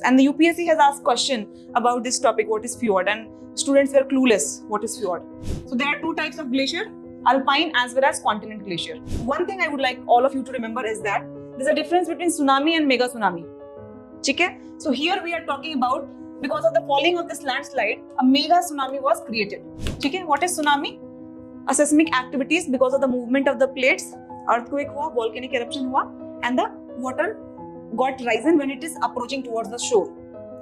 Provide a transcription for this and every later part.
And the UPSC has asked question about this topic, what is fjord, and students were clueless what is fjord. So there are two types of glacier, alpine as well as continent glacier. One thing I would like all of you to remember is that there's a difference between tsunami and mega tsunami. Okay? So here we are talking about, because of the falling of this landslide, a mega tsunami was created. Okay? What is tsunami? A seismic activities because of the movement of the plates, earthquake hua, volcanic eruption hua, and the water got risen when it is approaching towards the shore.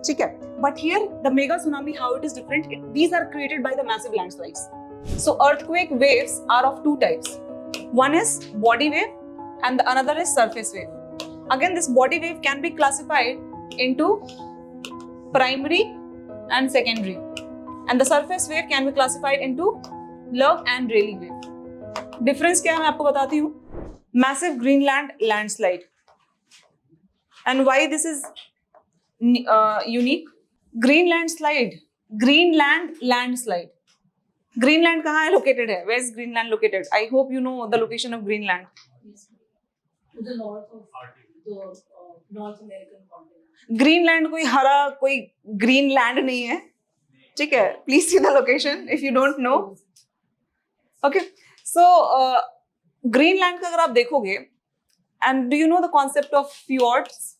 Okay? But here the mega tsunami, how it is different, these are created by the massive landslides. So earthquake waves are of two types. One is body wave and the another is surface wave. Again, this body wave can be classified into primary and secondary, and the surface wave can be classified into Love and Rayleigh wave. Difference क्या है मैं आपको बताती हूँ. Massive Greenland landslide. And why this is unique? Greenland landslide. Greenland कहाँ है located है? Where is Greenland located? I hope you know the location of Greenland. To the north of the North American continent. Greenland कोई हरा कोई Greenland नहीं है. ठीक है? Please see the location if you don't know. Okay. So Greenland का अगर आप देखोगे, and do you know the concept of fjords?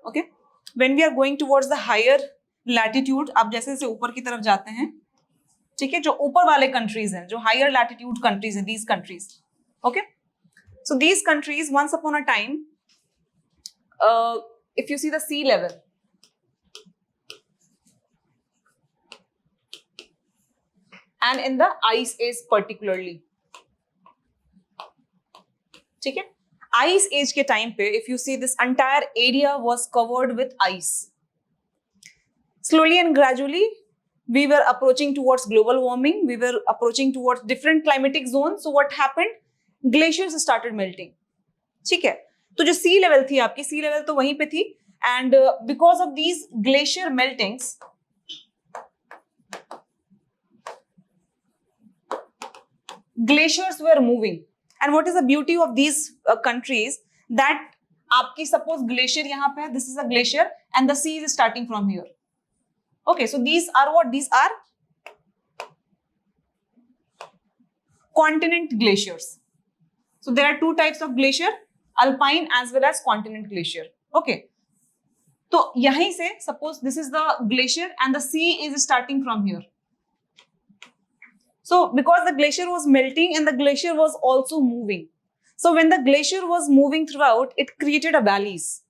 Okay. When we are going towards the higher latitude, आप जैसे जैसे ऊपर की तरफ जाते हैं, ठीक है, जो ऊपर वाले countries हैं, जो higher latitude countries हैं, these countries, okay. So these countries, once upon a time, if you see the sea level, and in the ice age particularly, ठीक है, ice age के time पे, if you see this entire area was covered with ice. Slowly and gradually, we were approaching towards global warming. We were approaching towards different climatic zones. So what happened? Glaciers started melting. ठीक है, तो जो sea level थी आपकी, sea level तो वहीं पे थी, and because of these glacier meltings, glaciers were moving. And what is the beauty of these countries, that आपकी suppose glacier यहाँ पे है, this is a glacier and the sea is starting from here. Okay, so these are what? These are continent glaciers. So there are two types of glacier, alpine as well as continent glacier. Okay, तो यहीं से suppose this is the glacier and the sea is starting from here. So because the glacier was melting and the glacier was also moving, so when the glacier was moving throughout, it created a valleys.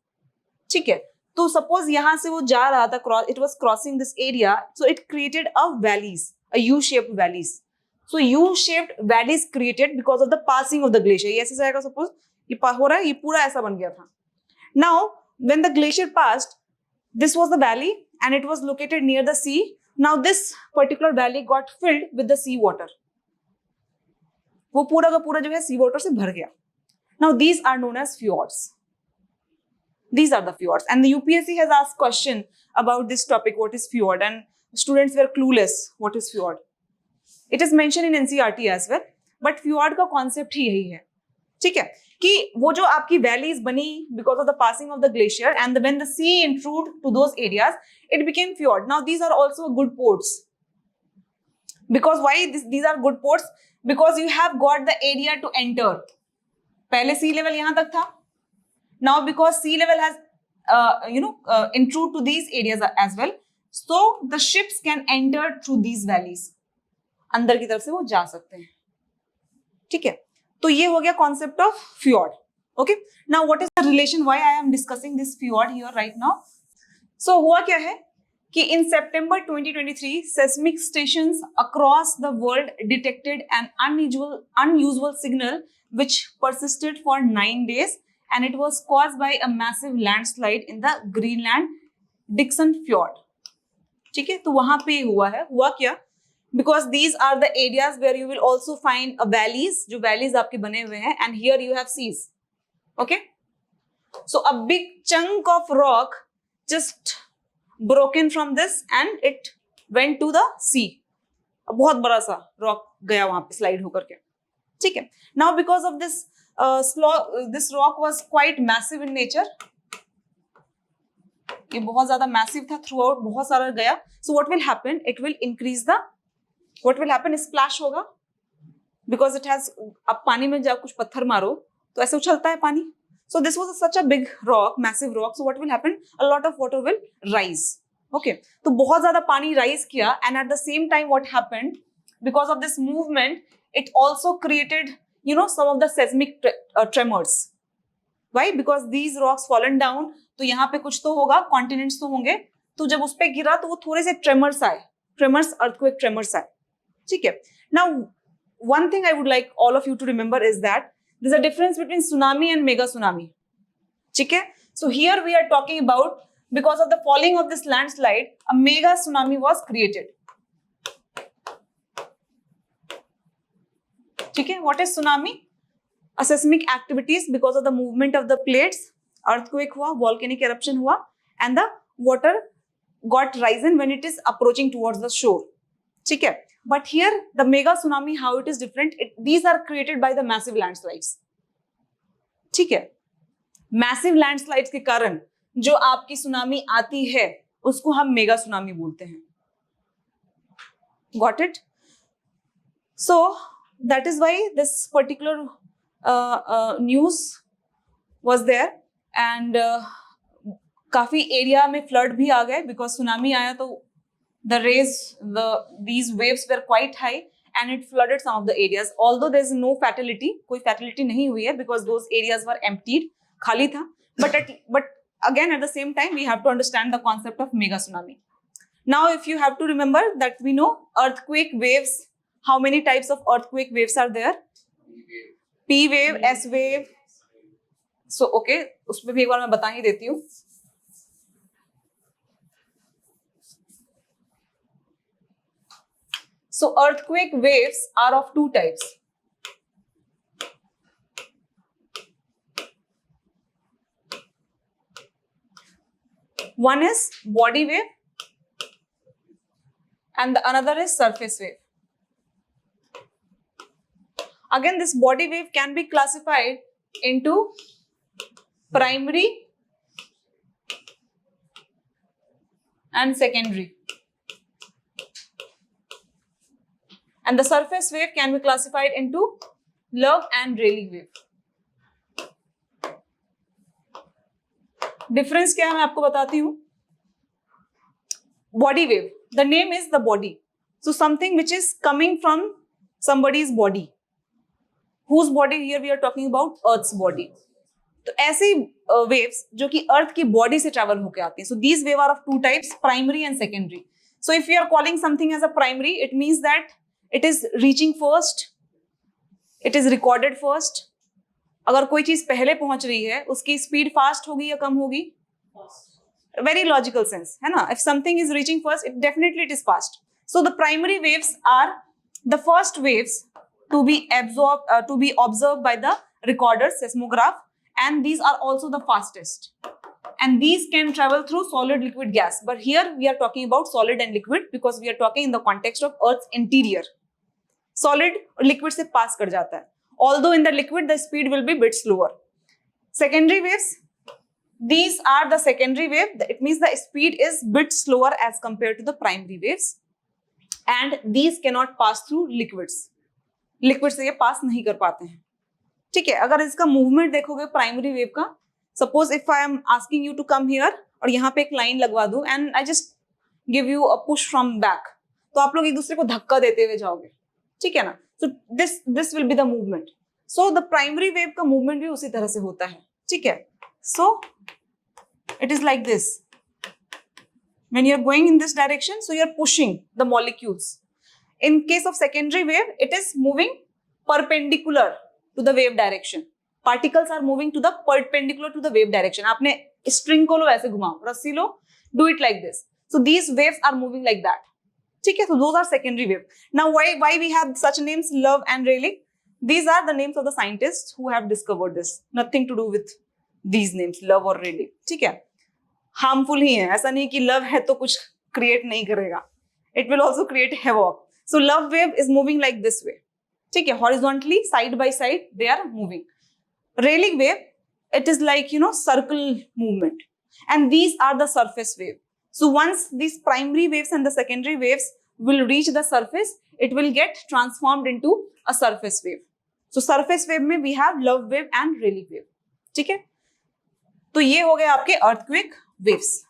ठीक है, तो suppose यहाँ से वो जा रहा था, it was crossing this area, so it created a valleys, a U-shaped valleys. So U-shaped valleys created because of the passing of the glacier. ये ऐसे जाएगा, suppose ये हो रहा है, ये पूरा ऐसा बन गया था. Now when the glacier passed, this was the valley and it was located near the sea. Now this particular valley got filled with the sea water. वो पूरा का पूरा जो है sea water से भर गया. Now these are known as fjords. These are the fjords, and the UPSC has asked question about this topic, what is fjord, and students were clueless what is fjord. It is mentioned in NCERT as well, but fjord का concept ही यही है. ठीक है, कि वो जो आपकी valleys बनी because of the passing of the glacier, and when the sea intrude to those areas, it became fjord. Now these are also good ports. Because why these are good ports? Because you have got the area to enter. पहले sea level यहाँ तक था. Now because sea level has intrude to these areas as well, so the ships can enter through these valleys. अंदर की तरफ से वो जा सकते हैं. ठीक है, तो ये हो गया concept of fjord. Okay, now what is the relation, why I am discussing this fjord here right now? So हुआ क्या है कि in September 2023, seismic stations across the world detected an unusual signal which persisted for 9 days, and it was caused by a massive landslide in the Greenland Dixon Fjord. ठीक है, तो वहां पे हुआ क्या? Because these are the areas where you will also find valleys, जो valleys आपके बने हुए हैं, and here you have seas. Okay, so a big chunk of rock just broken from this and it went to the sea. बहुत बड़ा सा rock गया वहां पे slide होकर के. ठीक है, now because of this this rock was quite massive in nature. ये बहुत ज्यादा मैसिव था, थ्रू आउट बहुत सारा गया. So what will happen, it will increase the, what will happen, splash होगा, बिकॉज इट हैज, अब पानी में जब कुछ पत्थर मारो तो ऐसे उछलता है पानी. So this was such a big rock, massive rock. So what will happen, a lot of water will rise. Okay, तो बहुत ज्यादा पानी राइज किया, and at the same time what happened, because of this movement it also created some of the seismic tremors. Why? Because these rocks fallen down, तो यहाँ पे कुछ तो होगा, कॉन्टिनेंट्स तो होंगे, तो जब उस पे गिरा तो वो थोड़े से ट्रेमर्स आए, ट्रेमर्स, अर्थक्वेक ट्रेमर्स आए. ठीक है. Now one thing I would like all of you to remember is that there's a difference between tsunami and mega tsunami. ठीक है. So here we are talking about, because of the falling of this landslide, a mega tsunami was created. ठीक है. What is tsunami? A seismic activities because of the movement of the plates, earthquake हुआ, volcanic eruption हुआ, and the water got risen when it is approaching towards the shore. ठीक है. But here the mega tsunami, how it is different, these are created by the massive landslides. ठीक है. Massive landslides के कारण जो आपकी tsunami आती है उसको हम मेगा सुनामी बोलते हैं. Got it? So that is why this particular news was there, and काफी एरिया में फ्लड भी आ गए, बिकॉज सुनामी आया तो these waves were quite high and it flooded some of the areas. Although there is no fatality, कोई fatality नहीं हुई है, because those areas were emptied, खाली था. But again at the same time we have to understand the concept of mega tsunami. Now if you have to remember that we know earthquake waves, how many types of earthquake waves are there? P wave, S wave. So okay, उसमें भी एक बार मैं बता ही देती हूँ. So earthquake waves are of two types. One is body wave and the another is surface wave. Again, this body wave can be classified into primary and secondary. And the surface wave can be classified into Love and Rayleigh wave. Difference क्या है मैं आपको बताती हूँ. Body wave, the name is the body. So something which is coming from somebody's body. Whose body? Here we are talking about Earth's body. तो ऐसी waves जो कि Earth की body से travel होके आती हैं. So these waves are of two types, primary and secondary. So if you are calling something as a primary, it means that it is reaching first, it is recorded first. अगर कोई चीज पहले पहुंच रही है उसकी स्पीड फास्ट होगी या कम होगी? Very logical sense, है ना? If something is reaching first, it definitely it is fast. So the primary waves are the first waves to be observed by the recorder, seismograph, and these are also the fastest. And these can travel through solid, liquid, gas. But here we are talking about solid and liquid because we are talking in the context of Earth's interior. Solid और liquid से pass कर जाता है. Although in the liquid the speed will be bit slower. Secondary waves, these are the secondary wave. It means the speed is bit slower as compared to the primary waves, and these cannot pass through liquids. Liquid से ये pass नहीं कर पाते हैं. ठीक है. अगर इसका movement देखोगे primary wave का, suppose if I am asking you to come here और यहाँ पे एक line लगवा दूँ and I just give you a push from back, तो आप लोग एक दूसरे को धक्का देते हुए जाओगे. ठीक है ना? So this will be the movement. So the primary wave का movement भी उसी तरह से होता है. ठीक है. So it is like this. When you are going in this direction, so you are pushing the molecules. In case of secondary wave, it is moving perpendicular to the wave direction. Particles are moving to the perpendicular to the wave direction. आपने string को लो ऐसे घुमाओ, रस्सी लो, do it like this. So these waves are moving like that. ठीक है. So those are secondary wave. Now why we have such names, Love and Rayleigh? These are the names of the scientists who have discovered this. Nothing to do with these names, Love or Rayleigh. ठीक है. Harmful ही है. ऐसा नहीं कि love है तो कुछ create नहीं करेगा. It will also create havoc. So love wave is moving like this way. ठीक है. Horizontally, side by side, they are moving. Rayleigh wave, it is like, circle movement, and these are the surface wave. So once these primary waves and the secondary waves will reach the surface, it will get transformed into a surface wave. So surface wave में we have love wave and Rayleigh wave. ठीक है, तो ये हो गए आपके earthquake waves.